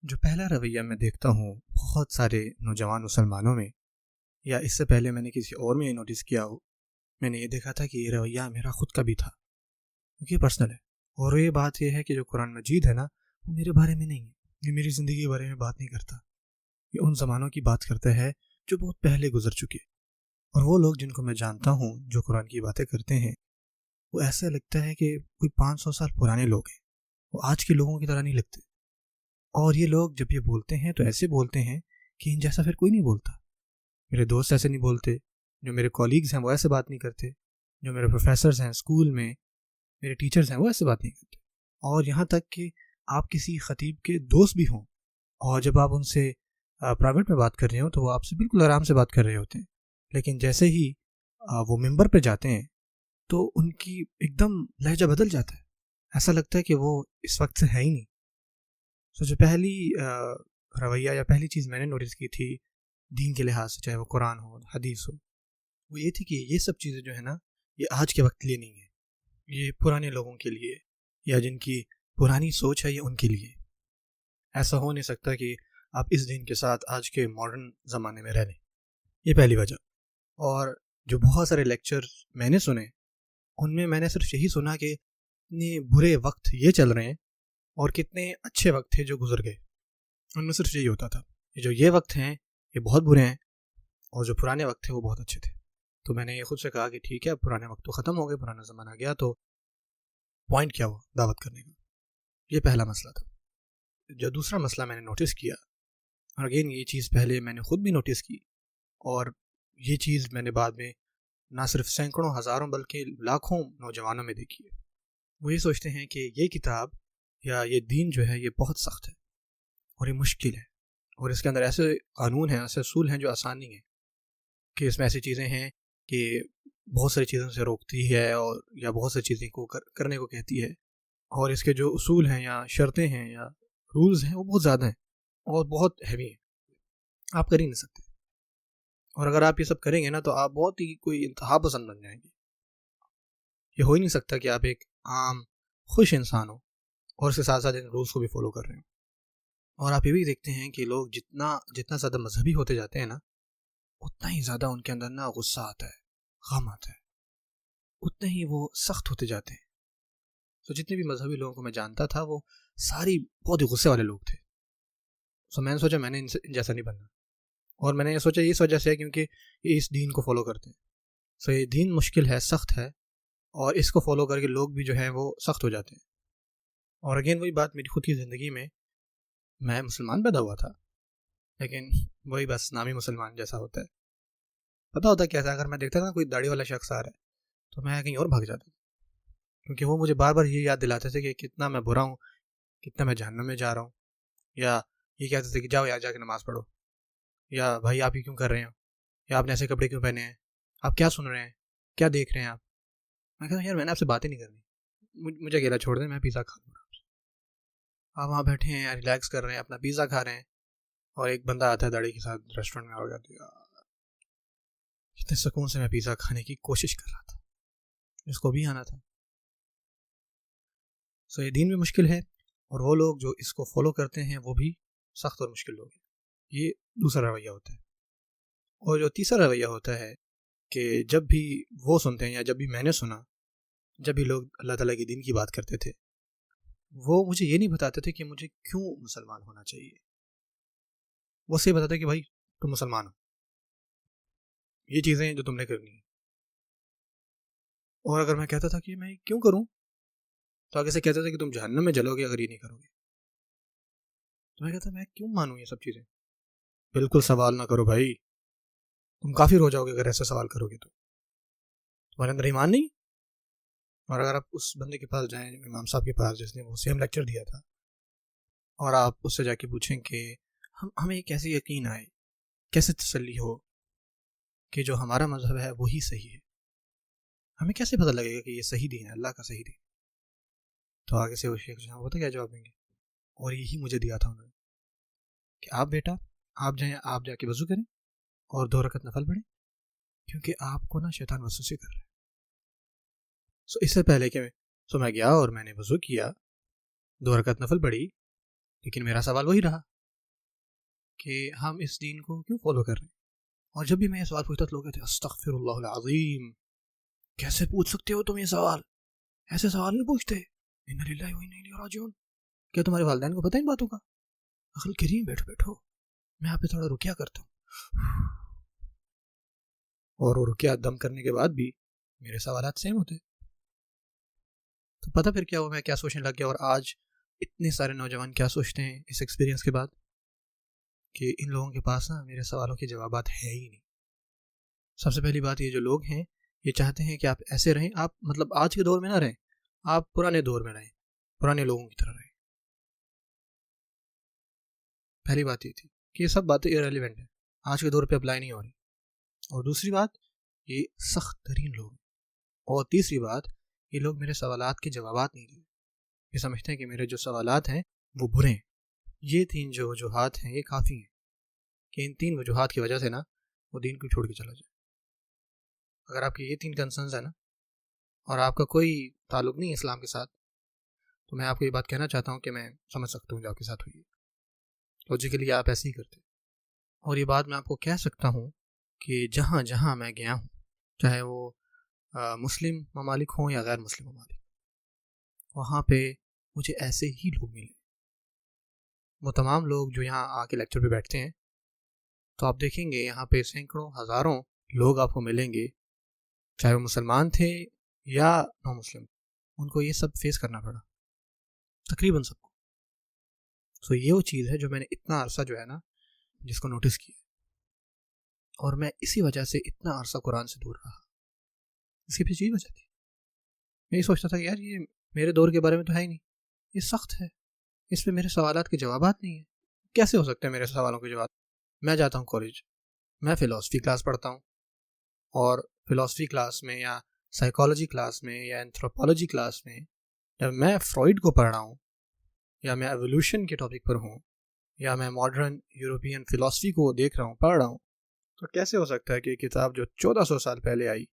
جو پہلا رویہ میں دیکھتا ہوں بہت سارے نوجوان مسلمانوں میں، یا اس سے پہلے میں نے کسی اور میں یہ نوٹس کیا ہو، میں نے یہ دیکھا تھا کہ یہ رویہ میرا خود کا بھی تھا، کیونکہ یہ پرسنل ہے۔ اور یہ بات یہ ہے کہ جو قرآن مجید ہے نا، وہ میرے بارے میں نہیں ہے، یہ میری زندگی کے بارے میں بات نہیں کرتا، یہ ان زمانوں کی بات کرتا ہے جو بہت پہلے گزر چکے۔ اور وہ لوگ جن کو میں جانتا ہوں جو قرآن کی باتیں کرتے ہیں، وہ ایسا لگتا ہے کہ کوئی 500 سال پرانے لوگ ہیں، وہ آج کے لوگوں کی طرح نہیں لگتے۔ اور یہ لوگ جب یہ بولتے ہیں تو ایسے بولتے ہیں کہ ان جیسا پھر کوئی نہیں بولتا۔ میرے دوست ایسے نہیں بولتے، جو میرے کولیگز ہیں وہ ایسے بات نہیں کرتے، جو میرے پروفیسرز ہیں اسکول میں، میرے ٹیچرز ہیں وہ ایسے بات نہیں کرتے۔ اور یہاں تک کہ آپ کسی خطیب کے دوست بھی ہوں، اور جب آپ ان سے پرائیویٹ میں بات کر رہے ہوں تو وہ آپ سے بالکل آرام سے بات کر رہے ہوتے ہیں، لیکن جیسے ہی وہ ممبر پہ جاتے ہیں تو ان کی ایک دم لہجہ بدل جاتا ہے، ایسا لگتا ہے کہ وہ اس وقت سے ہے ہی نہیں۔ جو پہلی رویہ یا پہلی چیز میں نے نوٹس کی تھی دین کے لحاظ سے، چاہے وہ قرآن ہو حدیث ہو، وہ یہ تھی کہ یہ سب چیزیں جو ہے نا، یہ آج کے وقت کے لیے نہیں ہے، یہ پرانے لوگوں کے لیے، یا جن کی پرانی سوچ ہے یہ ان کے لیے۔ ایسا ہو نہیں سکتا کہ آپ اس دین کے ساتھ آج کے ماڈرن زمانے میں رہ لیں، یہ پہلی وجہ۔ اور جو بہت سارے لیکچر میں نے سنے، ان میں نے صرف یہی سنا کہ اتنے برے وقت یہ چل رہے ہیں اور کتنے اچھے وقت تھے جو گزر گئے، ان میں صرف یہی ہوتا تھا کہ جو یہ وقت ہیں یہ بہت برے ہیں، اور جو پرانے وقت تھے وہ بہت اچھے تھے۔ تو میں نے یہ خود سے کہا کہ ٹھیک ہے، پرانے وقت تو ختم ہو گئے، پرانا زمانہ گیا، تو پوائنٹ کیا ہوا دعوت کرنے کا؟ یہ پہلا مسئلہ تھا۔ جو دوسرا مسئلہ میں نے نوٹس کیا، اور اگین یہ چیز پہلے میں نے خود بھی نوٹس کی، اور یہ چیز میں نے بعد میں نہ صرف سینکڑوں ہزاروں بلکہ لاکھوں نوجوانوں میں دیکھی ہے۔ وہ یہ سوچتے ہیں کہ یہ کتاب یا یہ دین جو ہے یہ بہت سخت ہے اور یہ مشکل ہے، اور اس کے اندر ایسے قانون ہیں، ایسے اصول ہیں جو آسان نہیں ہیں، کہ اس میں ایسی چیزیں ہیں کہ بہت ساری چیزوں سے روکتی ہے، اور یا بہت ساری چیزیں کو کرنے کو کہتی ہے، اور اس کے جو اصول ہیں یا شرطیں ہیں یا رولز ہیں وہ بہت زیادہ ہیں اور بہت ہیوی ہیں، آپ کر ہی نہیں سکتے۔ اور اگر آپ یہ سب کریں گے نا تو آپ بہت ہی کوئی انتہا پسند بن جائیں گے۔ یہ ہو ہی نہیں سکتا کہ آپ ایک عام خوش انسان ہو اور اس کے ساتھ ساتھ ان رولز کو بھی فالو کر رہے ہیں۔ اور آپ یہ بھی دیکھتے ہیں کہ لوگ جتنا زیادہ مذہبی ہوتے جاتے ہیں نا، اتنا ہی زیادہ ان کے اندر نا غصہ آتا ہے، غم آتا ہے، اتنے ہی وہ سخت ہوتے جاتے ہیں۔ تو جتنے بھی مذہبی لوگوں کو میں جانتا تھا وہ ساری بہت ہی غصے والے لوگ تھے۔ میں نے سوچا میں نے ان جیسا نہیں بننا، اور میں نے یہ سوچا اس وجہ سے کیونکہ یہ اس دین کو فالو کرتے ہیں۔ یہ دین مشکل ہے، سخت ہے، اور اس کو فالو کر کے لوگ بھی جو ہیں وہ سخت ہو جاتے ہیں۔ اور اگین وہی بات، میری خود کی زندگی میں میں مسلمان پیدا ہوا تھا، لیکن وہی بس نامی مسلمان جیسا ہوتا ہے۔ پتہ ہوتا کیسا، اگر میں دیکھتا تھا کوئی داڑھی والا شخص آ رہا ہے تو میں کہیں اور بھاگ جاتا تھا، کیونکہ وہ مجھے بار بار یہ یاد دلاتے تھے کہ کتنا میں برا ہوں، کتنا میں جہنم میں جا رہا ہوں، یا یہ کہتے تھے کہ جاؤ یار جا کے نماز پڑھو، یا بھائی آپ یہ کیوں کر رہے ہیں، یا آپ نے ایسے کپڑے کیوں پہنے ہیں، آپ کیا سن رہے ہیں، کیا دیکھ رہے ہیں آپ۔ میں کہتا ہوں یار میں نے آپ سے باتیں نہیں کرنی، مجھے اکیلا چھوڑ دیں، میں پیزا کھا لوں۔ آپ وہاں بیٹھے ہیں، ریلیکس کر رہے ہیں، اپنا پیزا کھا رہے ہیں، اور ایک بندہ آتا ہے داڑھی کے ساتھ ریسٹورنٹ میں، آ گیا، اتنے سکون سے میں پیزا کھانے کی کوشش کر رہا تھا، اس کو بھی آنا تھا۔ یہ دین بھی مشکل ہے، اور وہ لوگ جو اس کو فالو کرتے ہیں وہ بھی سخت اور مشکل لوگ ہیں۔ یہ دوسرا رویہ ہوتا ہے۔ اور جو تیسرا رویہ ہوتا ہے کہ جب بھی وہ سنتے ہیں، یا جب بھی میں نے سنا، جب بھی لوگ اللہ تعالیٰ کے دین کی بات کرتے تھے، وہ مجھے یہ نہیں بتاتے تھے کہ مجھے کیوں مسلمان ہونا چاہیے، وہ صرف بتاتے کہ بھائی تم مسلمان ہو، یہ چیزیں جو تم نے کرنی ہیں۔ اور اگر میں کہتا تھا کہ میں کیوں کروں، تو آگے سے کہتے تھے کہ تم جہنم میں جلو گے اگر یہ نہیں کرو گے۔ تو میں کہتا میں کیوں مانوں یہ سب چیزیں؟ بالکل سوال نہ کرو بھائی، تم کافر ہو جاؤ گے اگر ایسا سوال کرو گے، تو تمہارے اندر ایمان نہیں۔ اور اگر آپ اس بندے کے پاس جائیں، امام صاحب کے پاس جس نے وہ سیم لیکچر دیا تھا، اور آپ اس سے جا کے پوچھیں کہ ہمیں کیسے یقین آئے، کیسے تسلی ہو کہ جو ہمارا مذہب ہے وہی صحیح ہے، ہمیں کیسے پتہ لگے گا کہ یہ صحیح دین ہے، اللہ کا صحیح دین؟ تو آگے سے وہ شیخ جہاں ہوتا کیا جواب دیں گے، اور یہی مجھے دیا تھا انہوں نے کہ آپ بیٹا آپ جائیں، آپ جا کے وضو کریں اور 2 رکعت نفل پڑھیں، کیونکہ آپ کو نا شیطان وسوسے کر رہا ہے۔ اس سے پہلے کہ میں گیا اور میں نے وضو کیا، 2 رکعت نفل پڑھی، لیکن میرا سوال وہی رہا کہ ہم اس دین کو کیوں فالو کر رہے ہیں. اور جب بھی میں یہ سوال پوچھتا تو لوگ کہتے ہیں استغفر اللہ العظیم، کیسے پوچھ سکتے ہو تم یہ سوال، ایسے سوال نہیں پوچھتے. انا للہ و انا الیہ راجعون. کیا تمہارے والدین کو پتہ ان باتوں کا؟ عقل کریم بیٹھو میں آپ پہ تھوڑا رکیا کرتا ہوں، اور وہ رکیا دم کرنے کے بعد بھی میرے سوالات سیم ہوتے. تو پتہ پھر کیا ہوا، میں کیا سوچنے لگ گیا. اور آج اتنے سارے نوجوان کیا سوچتے ہیں اس ایکسپیرینس کے بعد کہ ان لوگوں کے پاس نا میرے سوالوں کے جوابات ہے ہی نہیں. سب سے پہلی بات، یہ جو لوگ ہیں یہ چاہتے ہیں کہ آپ ایسے رہیں، آپ مطلب آج کے دور میں نہ رہیں، آپ پرانے دور میں رہیں، پرانے لوگوں کی طرح رہیں. پہلی بات یہ تھی کہ یہ سب باتیں ایرریلیونٹ ہیں، آج کے دور پہ اپلائی نہیں ہو رہی. اور دوسری بات، یہ سخت ترین لوگ. اور تیسری بات، یہ لوگ میرے سوالات کے جوابات نہیں دے، یہ سمجھتے ہیں کہ میرے جو سوالات ہیں وہ برے ہیں. یہ تین جو وجوہات ہیں یہ کافی ہیں کہ ان تین وجوہات کی وجہ سے نا وہ دین کو چھوڑ کے چلا جائے. اگر آپ کی یہ تین کنسرنز ہیں نا اور آپ کا کوئی تعلق نہیں ہے اسلام کے ساتھ، تو میں آپ کو یہ بات کہنا چاہتا ہوں کہ میں سمجھ سکتا ہوں جو آپ کے ساتھ ہوئی ہے. لوجیکلی آپ ایسے ہی کرتے. اور یہ بات میں آپ کو کہہ سکتا ہوں کہ جہاں جہاں میں گیا ہوں، چاہے وہ مسلم ممالک ہوں یا غیر مسلم ممالک، وہاں پہ مجھے ایسے ہی لوگ ملے. وہ تمام لوگ جو یہاں آ کے لیکچر پہ بیٹھتے ہیں، تو آپ دیکھیں گے یہاں پہ سینکڑوں ہزاروں لوگ آپ کو ملیں گے، چاہے وہ مسلمان تھے یا نو مسلم. ان کو یہ سب فیس کرنا پڑا، تقریباً سب کو. تو یہ وہ چیز ہے جو میں نے اتنا عرصہ جو ہے نا جس کو نوٹس کیا، اور میں اسی وجہ سے اتنا عرصہ قرآن سے دور رہا. اس کی پیچھے وجہ تھی، میں یہ سوچتا تھا کہ یار یہ میرے دور کے بارے میں تو ہے ہی نہیں، یہ سخت ہے، اس پہ میرے سوالات کے جوابات نہیں ہیں. کیسے ہو سکتے ہیں میرے سوالوں کے جواب؟ میں جاتا ہوں کالج، میں فلاسفی کلاس پڑھتا ہوں، اور فلاسفی کلاس میں یا سائیکالوجی کلاس میں یا اینتھروپولوجی کلاس میں جب میں فرائڈ کو پڑھ رہا ہوں، یا میں ایولیوشن کے ٹاپک پر ہوں، یا میں ماڈرن یورپین فلاسفی کو دیکھ رہا ہوں، پڑھ رہا ہوں، تو کیسے ہو سکتا ہے کہ یہ کتاب جو 1400 سال پہلے آئی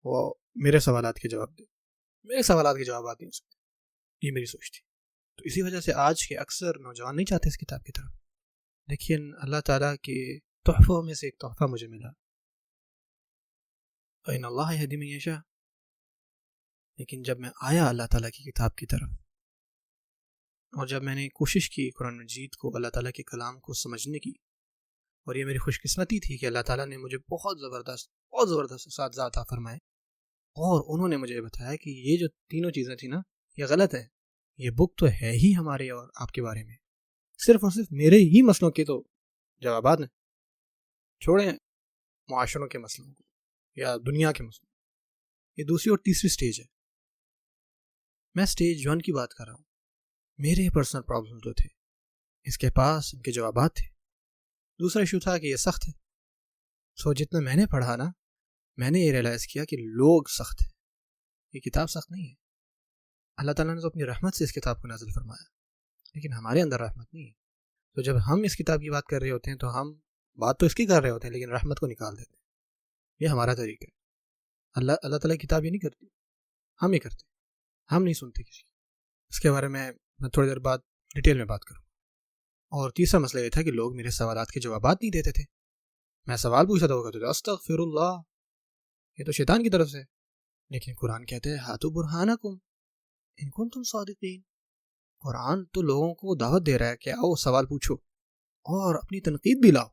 وہ میرے سوالات کے جواب دے؟ میرے سوالات کے جوابات نہیں ہو سکتے. یہ میری سوچ تھی. تو اسی وجہ سے آج کے اکثر نوجوان نہیں چاہتے اس کتاب کی طرف. لیکن اللہ تعالیٰ کے تحفوں میں سے ایک تحفہ مجھے ملا، فَإِنَّ اللَّهَ يَهْدِي مَن يَشَاءُ. لیکن جب میں آیا اللہ تعالیٰ کی کتاب کی طرف، اور جب میں نے کوشش کی قرآن مجید کو، اللہ تعالیٰ کے کلام کو سمجھنے کی، اور یہ میری خوش قسمتی تھی کہ اللہ تعالیٰ نے مجھے بہت زبردست اساتذہ عطا فرمائے، اور انہوں نے مجھے بتایا کہ یہ جو تینوں چیزیں تھیں نا یہ غلط ہیں. یہ بک تو ہے ہی ہمارے اور آپ کے بارے میں، صرف اور صرف میرے ہی مسئلوں کے تو جوابات ہیں، چھوڑیں معاشروں کے مسئلوں کو یا دنیا کے مسئلوں. یہ دوسری اور تیسری سٹیج ہے. میں سٹیج 1 کی بات کر رہا ہوں. میرے پرسنل پرابلم جو تھے اس کے پاس ان کے جوابات تھے. دوسرا ایشو تھا کہ یہ سخت ہے. سو جتنا میں نے پڑھا نا، میں نے یہ ریئلائز کیا کہ لوگ سخت ہیں، یہ کتاب سخت نہیں ہے. اللہ تعالیٰ نے تو اپنی رحمت سے اس کتاب کو نازل فرمایا، لیکن ہمارے اندر رحمت نہیں ہے. تو جب ہم اس کتاب کی بات کر رہے ہوتے ہیں تو ہم بات تو اس کی کر رہے ہوتے ہیں لیکن رحمت کو نکال دیتے ہیں. یہ ہمارا طریقہ ہے. اللہ تعالیٰ کی کتاب یہ نہیں کرتی، ہم ہی کرتے، ہم نہیں سنتے کسی. اس کے بارے میں تھوڑی دیر بعد ڈیٹیل میں بات کروں. اور تیسرا مسئلہ یہ تھا کہ لوگ میرے سوالات کے جوابات نہیں دیتے تھے. میں سوال پوچھا تھا وہ کہتے تھے استغفر اللہ، یہ تو شیطان کی طرف سے. لیکن قرآن کہتے ہیں ہاتھو برہانکم ان کنتم صادقین. قرآن تو لوگوں کو دعوت دے رہا ہے کہ آؤ سوال پوچھو اور اپنی تنقید بھی لاؤ.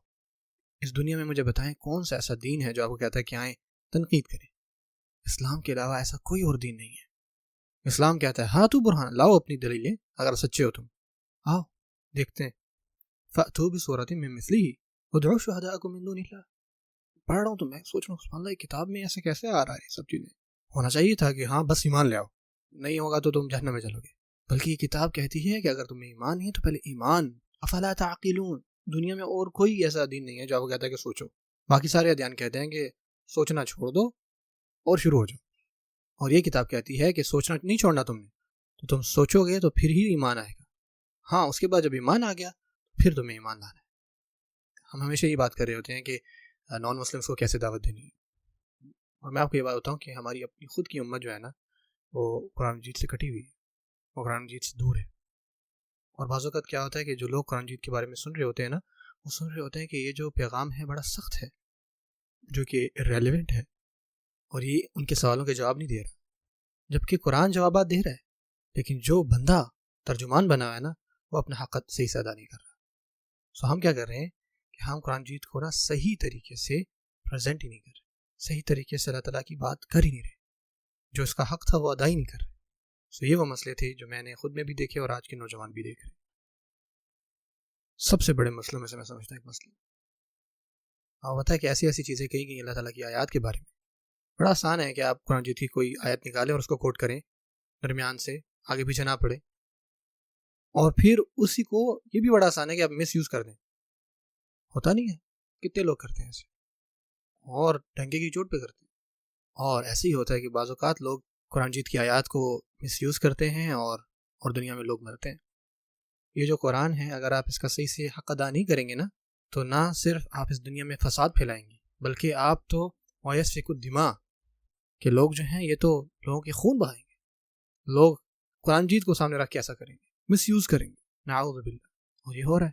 اس دنیا میں مجھے بتائیں کون سا ایسا دین ہے جو آپ کو کہتا ہے کہ آئیں تنقید کریں. اسلام کے علاوہ ایسا کوئی اور دین نہیں ہے. اسلام کہتا ہے ہاتھو برہان، لاؤ اپنی دلیلیں، اگر سچے ہو تم آؤ دیکھتے ہیں. فأتوا بسورۃ من مثلہ وادعوا شہداءکم من دون اللہ. پڑھ رہا ہوں تو میں سوچ رہا ہوں سبحان اللہ، کتاب میں ایسے کیسے آ رہا ہے یہ سب چیزیں. ہونا چاہیے تھا کہ ہاں بس ایمان لے آؤ، نہیں ہوگا تو تم جہنم میں چلو گے. بلکہ یہ کتاب کہتی ہے کہ اگر تمہیں ایمان نہیں ہے تو پہلے ایمان. افلا تعقلون. دنیا میں اور کوئی ایسا دین نہیں ہے جو آپ کو کہتا ہے کہ سوچو. باقی سارے ادیان کہتے ہیں کہ سوچنا چھوڑ دو اور شروع ہو جاؤ. اور یہ کتاب کہتی ہے کہ سوچنا نہیں چھوڑنا تم نے، تو تم سوچو گے تو پھر ہی ایمان آئے گا. ہاں اس کے بعد جب ایمان آ گیا پھر تمہیں ایمان لانا ہے. ہم ہمیشہ یہ بات کر رہے ہوتے ہیں کہ نان مسلمس کو کیسے دعوت دینی ہے. اور میں آپ کو یہ بات بتاؤں کہ ہماری اپنی خود کی امت جو ہے نا وہ قرآن مجید سے کٹی ہوئی ہے، وہ قرآن مجید سے دور ہے. اور بعض اوقات کیا ہوتا ہے کہ جو لوگ قرآن مجید کے بارے میں سن رہے ہوتے ہیں نا وہ سن رہے ہوتے ہیں کہ یہ جو پیغام ہے بڑا سخت ہے، جو کہ ریلیونٹ ہے، اور یہ ان کے سوالوں کے جواب نہیں دے رہا، جبکہ قرآن جوابات دے رہا ہے، لیکن جو بندہ ترجمان بنا ہوا ہے نا، وہ اپنا حق صحیح سے ادا نہیں کر رہا۔ سو ہم کیا کر رہے ہیں کہ ہم قرآن مجید کو نا صحیح طریقے سے پریزنٹ ہی نہیں کر رہے، صحیح طریقے سے اللہ تعالیٰ کی بات کر ہی نہیں رہے، جو اس کا حق تھا وہ ادا ہی نہیں کر رہے۔ سو یہ وہ مسئلے تھے جو میں نے خود میں بھی دیکھے اور آج کے نوجوان بھی دیکھ رہے ہیں۔ سب سے بڑے مسئلوں میں سے میں سمجھتا ہوں ایک مسئلہ اور بتا ہے کہ ایسی ایسی چیزیں کہی گئی اللہ تعالیٰ کی آیات کے بارے میں۔ بڑا آسان ہے کہ آپ قرآن مجید کی کوئی آیت نکالیں اور اس کو کوٹ کریں، درمیان سے آگے پیچھے نہ پڑھیں، اور پھر اسی کو یہ بھی بڑا آسان ہے کہ آپ مس یوز کر دیں۔ ہوتا نہیں ہے، کتنے لوگ کرتے ہیں ایسے اور ڈنگے کی چوٹ پہ کرتے ہیں۔ اور ایسے ہی ہوتا ہے کہ بعض اوقات لوگ قرآن مجید کی آیات کو مس یوز کرتے ہیں اور دنیا میں لوگ مرتے ہیں۔ یہ جو قرآن ہے، اگر آپ اس کا صحیح سے حق ادا نہیں کریں گے نا، تو نہ صرف آپ اس دنیا میں فساد پھیلائیں گے، بلکہ آپ تو وَيَسْفِكُ الدِّمَاء کہ لوگ جو ہیں یہ تو لوگوں کے خون بہائیں گے۔ لوگ قرآن مجید کو سامنے رکھ کے ایسا کریں گے، مس یوز کریں گے، نعوذ باللہ۔ اور یہ ہو رہا ہے،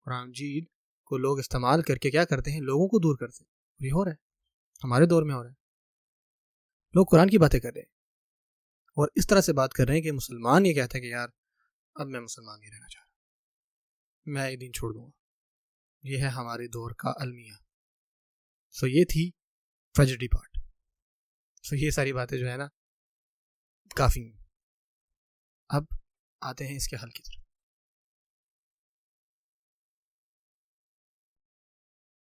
قرآن مجید کو لوگ استعمال کر کے کیا کرتے ہیں، لوگوں کو دور کرتے ہیں، اور یہ ہو رہا ہے، ہمارے دور میں ہو رہا ہے۔ لوگ قرآن کی باتیں کر رہے ہیں اور اس طرح سے بات کر رہے ہیں کہ مسلمان یہ کہتا ہے کہ یار اب میں مسلمان نہیں رہنا چاہ رہا، میں یہ دین چھوڑ دوں گا۔ یہ ہے ہمارے دور کا المیہ۔ سو یہ تھی ٹریجڈی پارٹ۔ سو یہ ساری باتیں جو ہے نا کافی ہیں۔ اب آتے ہیں اس کے حل کی طرف۔